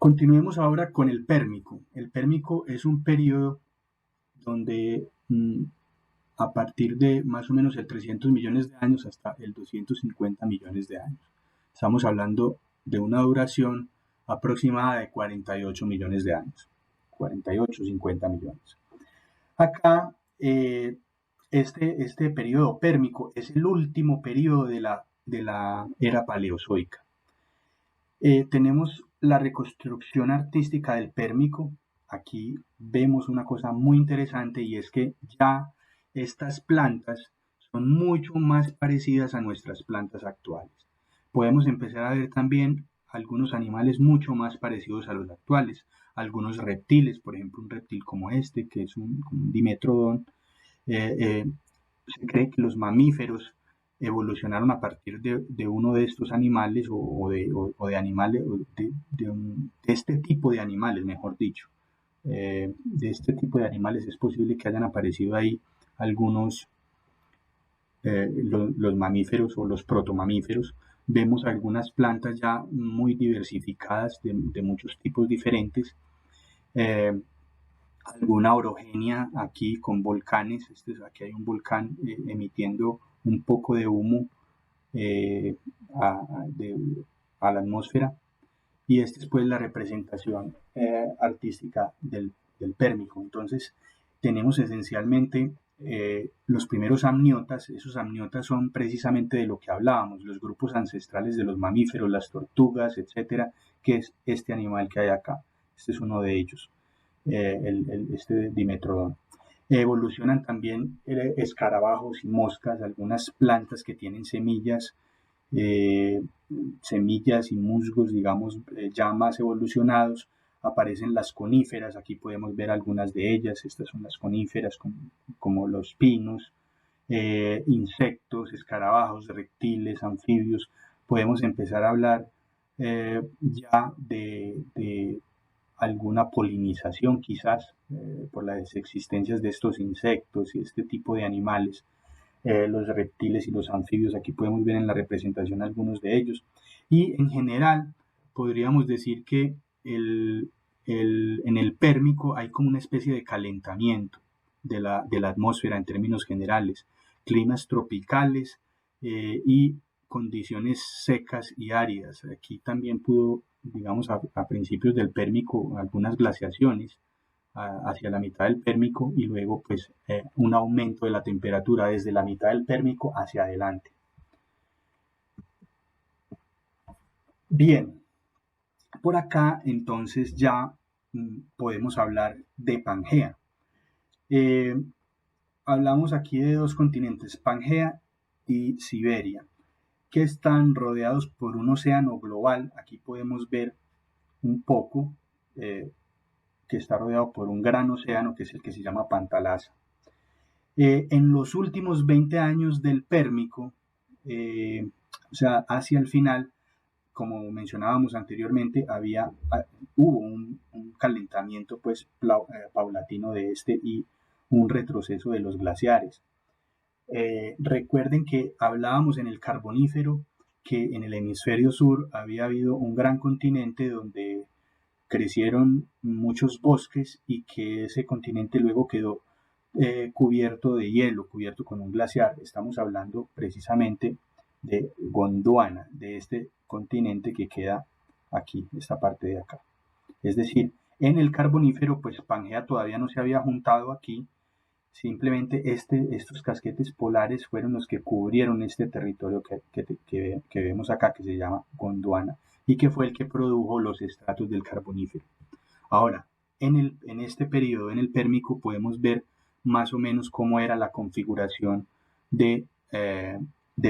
Continuemos ahora con el Pérmico. El Pérmico es un periodo donde a partir de más o menos el 300 millones de años hasta el 250 millones de años. Estamos hablando de una duración aproximada de 48 millones de años. 48, 50 millones. Acá, este periodo pérmico es el último periodo de la era paleozoica. Tenemos la reconstrucción artística del Pérmico. Aquí vemos una cosa muy interesante y es que ya estas plantas son mucho más parecidas a nuestras plantas actuales. Podemos empezar a ver también algunos animales mucho más parecidos a los actuales. Algunos reptiles, por ejemplo, un reptil como este, que es un dimetrodón. Eh, eh, Se cree que los mamíferos evolucionaron a partir de uno de estos animales o de animales, de este tipo de animales, mejor dicho. De este tipo de animales es posible que hayan aparecido ahí algunos, los mamíferos o los protomamíferos. Vemos algunas plantas ya muy diversificadas de muchos tipos diferentes. Eh, Alguna orogenia aquí con volcanes. Aquí hay un volcán emitiendo un poco de humo eh, a, de, a la atmósfera. Y esta es pues la representación artística del Pérmico. Entonces tenemos esencialmente los primeros amniotas. Esos amniotas son precisamente de lo que hablábamos, los grupos ancestrales de los mamíferos, las tortugas, etcétera, que es este animal que hay acá. Este es uno de ellos, este dimetrodón. Evolucionan también escarabajos y moscas, algunas plantas que tienen semillas, eh, semillas y musgos, digamos, ya más evolucionados. Aparecen las coníferas, aquí podemos ver algunas de ellas. Estas son las coníferas como los pinos, insectos, escarabajos, reptiles, anfibios. Podemos empezar a hablar ya de alguna polinización, quizás por las existencias de estos insectos y este tipo de animales. Los reptiles y los anfibios, aquí podemos ver en la representación algunos de ellos. Y en general podríamos decir que en el Pérmico hay como una especie de calentamiento de la atmósfera en términos generales, climas tropicales y condiciones secas y áridas. Aquí también pudo, digamos, a principios del Pérmico, algunas glaciaciones hacia la mitad del Pérmico y luego pues un aumento de la temperatura desde la mitad del Pérmico hacia adelante. Bien, por acá entonces ya podemos hablar de Pangea. Eh, Hablamos aquí de dos continentes, Pangea y Siberia, que están rodeados por un océano global. Aquí podemos ver un poco que está rodeado por un gran océano que es el que se llama Pantalasa. En los últimos 20 años del Pérmico, o sea, hacia el final, como mencionábamos anteriormente, hubo un calentamiento pues paulatino de este y un retroceso de los glaciares. Recuerden que hablábamos en el Carbonífero que en el hemisferio sur había habido un gran continente donde crecieron muchos bosques y que ese continente luego quedó cubierto de hielo, cubierto con un glaciar. Estamos hablando precisamente de Gondwana, de este continente que queda aquí, esta parte de acá. Es decir, en el Carbonífero, pues Pangea todavía no se había juntado aquí, simplemente estos casquetes polares fueron los que cubrieron este territorio que vemos acá, que se llama Gondwana, y que fue el que produjo los estratos del Carbonífero. Ahora, en este periodo, en el Pérmico, podemos ver más o menos cómo era la configuración de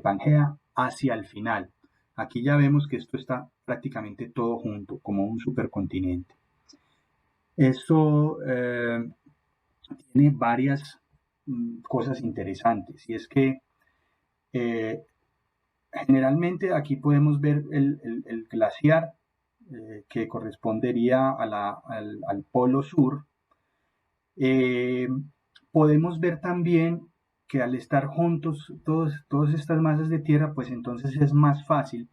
Pangea hacia el final. Aquí ya vemos que esto está prácticamente todo junto, como un supercontinente. Esto tiene varias cosas interesantes, y es que eh, generalmente aquí podemos ver el glaciar que correspondería al polo sur. Eh, Podemos ver también que al estar juntos todas estas masas de tierra, pues entonces es más fácil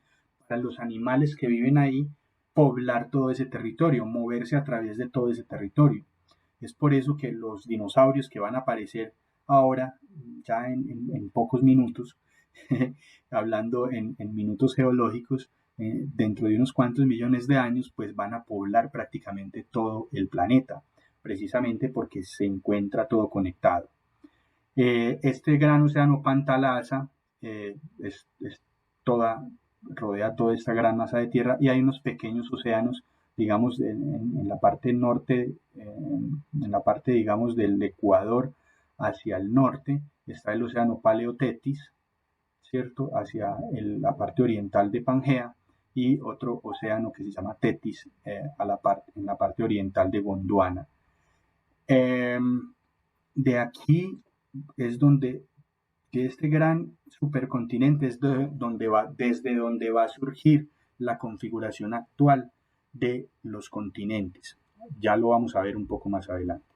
para los animales que viven ahí poblar todo ese territorio, moverse a través de todo ese territorio. Es por eso que los dinosaurios que van a aparecer ahora, ya en pocos minutos, hablando en minutos geológicos, dentro de unos cuantos millones de años, pues van a poblar prácticamente todo el planeta, precisamente porque se encuentra todo conectado. Este gran océano Pantalasa es toda, rodea toda esta gran masa de tierra y hay unos pequeños océanos, digamos, en la parte norte, en la parte, digamos, del Ecuador hacia el norte, está el océano Paleotetis, ¿cierto? Hacia la parte oriental de Pangea y otro océano que se llama Tetis en la parte oriental de Gondwana. De aquí es donde de este gran supercontinente es desde donde va a surgir la configuración actual de los continentes. Ya lo vamos a ver un poco más adelante.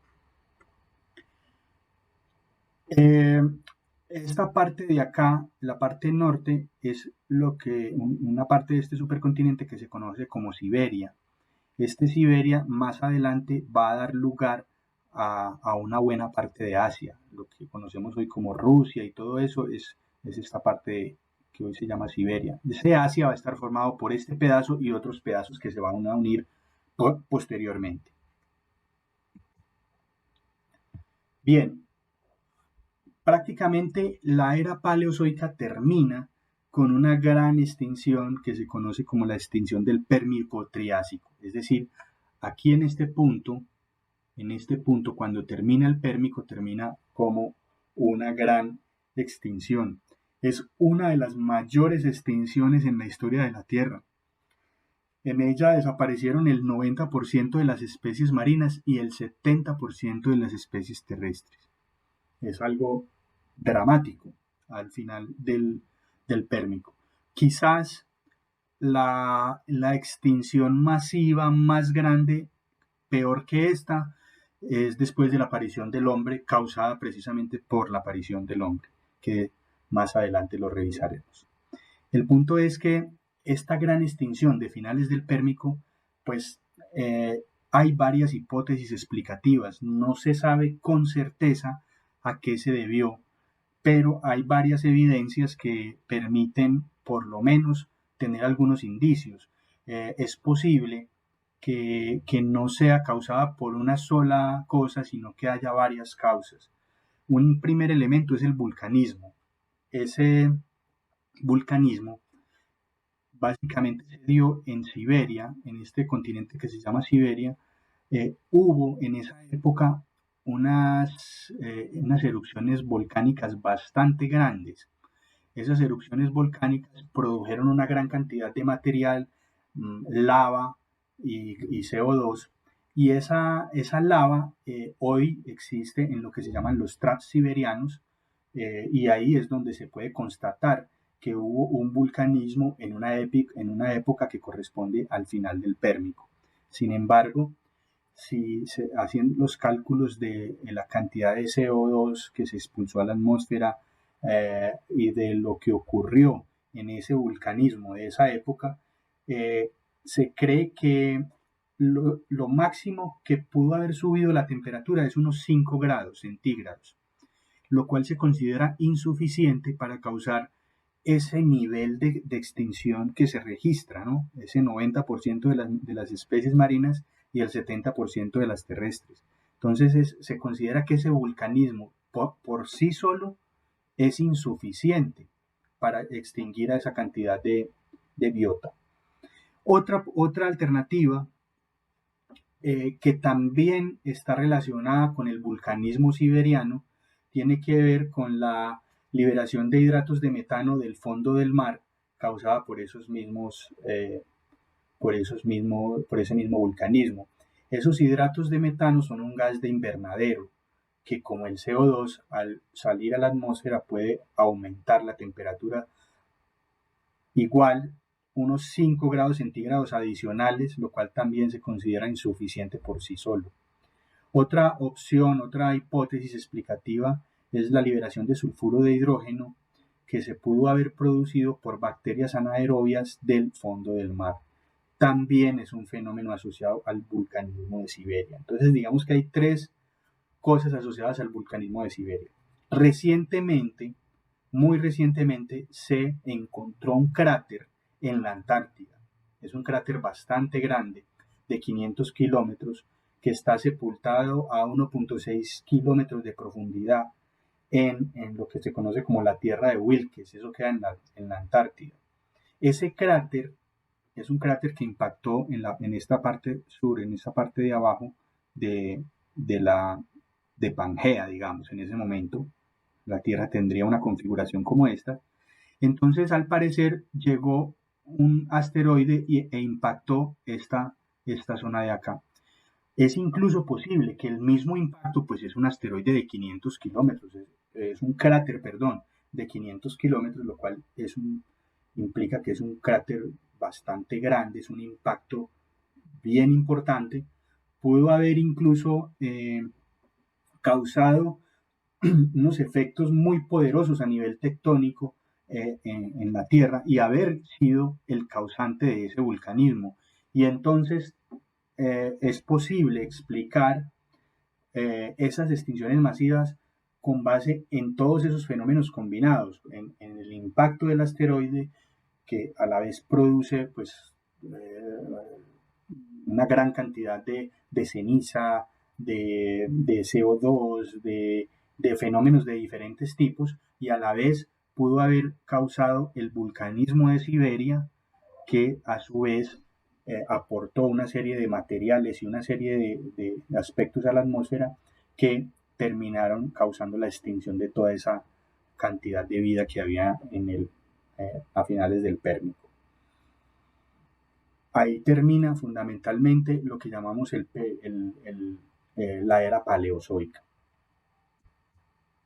Esta parte de acá, la parte norte, es una parte de este supercontinente que se conoce como Siberia. Este Siberia más adelante va a dar lugar a una buena parte de Asia. Lo que conocemos hoy como Rusia y todo eso es esta parte que hoy se llama Siberia. Ese Asia va a estar formado por este pedazo y otros pedazos que se van a unir posteriormente. Bien, prácticamente la era paleozoica termina con una gran extinción que se conoce como la extinción del Pérmico-Triásico. Es decir, aquí en este punto, cuando termina el Pérmico, termina como una gran extinción. Es una de las mayores extinciones en la historia de la Tierra. En ella desaparecieron el 90% de las especies marinas y el 70% de las especies terrestres. Es algo dramático al final del Pérmico. Quizás la extinción masiva más grande, peor que esta, es después de la aparición del hombre, causada precisamente por la aparición del hombre, que más adelante lo revisaremos. El punto es que esta gran extinción de finales del Pérmico, pues hay varias hipótesis explicativas. No se sabe con certeza a qué se debió, pero hay varias evidencias que permiten por lo menos tener algunos indicios. Es posible que no sea causada por una sola cosa, sino que haya varias causas. Un primer elemento es el vulcanismo. Ese vulcanismo básicamente se dio en Siberia, en este continente que se llama Siberia. Hubo en esa época unas erupciones volcánicas bastante grandes. Esas erupciones volcánicas produjeron una gran cantidad de material, lava y CO2, y esa lava hoy existe en lo que se llaman los traps siberianos, y ahí es donde se puede constatar que hubo un vulcanismo en una época que corresponde al final del Pérmico. Sin embargo, si se hacen los cálculos de la cantidad de CO2 que se expulsó a la atmósfera y de lo que ocurrió en ese vulcanismo de esa época, se cree que lo máximo que pudo haber subido la temperatura es unos 5 grados centígrados, lo cual se considera insuficiente para causar ese nivel de extinción que se registra, ¿no? Ese 90% de las especies marinas y el 70% de las terrestres. Entonces se considera que ese vulcanismo por sí solo es insuficiente para extinguir a esa cantidad de biota. Otra alternativa que también está relacionada con el vulcanismo siberiano tiene que ver con la liberación de hidratos de metano del fondo del mar causada por ese mismo vulcanismo. Esos hidratos de metano son un gas de invernadero que, como el CO2, al salir a la atmósfera puede aumentar la temperatura igual unos 5 grados centígrados adicionales, lo cual también se considera insuficiente por sí solo. Otra opción, otra hipótesis explicativa es la liberación de sulfuro de hidrógeno que se pudo haber producido por bacterias anaerobias del fondo del mar. también es un fenómeno asociado al vulcanismo de Siberia. Entonces, digamos que hay tres cosas asociadas al vulcanismo de Siberia. Recientemente, muy recientemente, se encontró un cráter en la Antártida. Es un cráter bastante grande, de 500 kilómetros, que está sepultado a 1,6 kilómetros de profundidad en lo que se conoce como la Tierra de Wilkes. Eso queda en la Antártida. Ese cráter es un cráter que impactó en esta parte sur, en esta parte de abajo de, de, la, de Pangea, digamos, en ese momento. La Tierra tendría una configuración como esta. Entonces, al parecer, llegó un asteroide e impactó esta zona de acá. Es incluso posible que el mismo impacto, pues es un asteroide de 500 kilómetros, es un cráter, perdón, de 500 kilómetros, lo cual implica que es un cráter bastante grande, es un impacto bien importante. Pudo haber incluso causado unos efectos muy poderosos a nivel tectónico en la Tierra y haber sido el causante de ese vulcanismo. Y entonces es posible explicar esas extinciones masivas con base en todos esos fenómenos combinados, en el impacto del asteroide que a la vez produce pues una gran cantidad de ceniza, de CO2, de fenómenos de diferentes tipos y a la vez pudo haber causado el vulcanismo de Siberia que a su vez aportó una serie de materiales y una serie de aspectos a la atmósfera que terminaron causando la extinción de toda esa cantidad de vida que había a finales del Pérmico. Ahí termina fundamentalmente lo que llamamos la era paleozoica.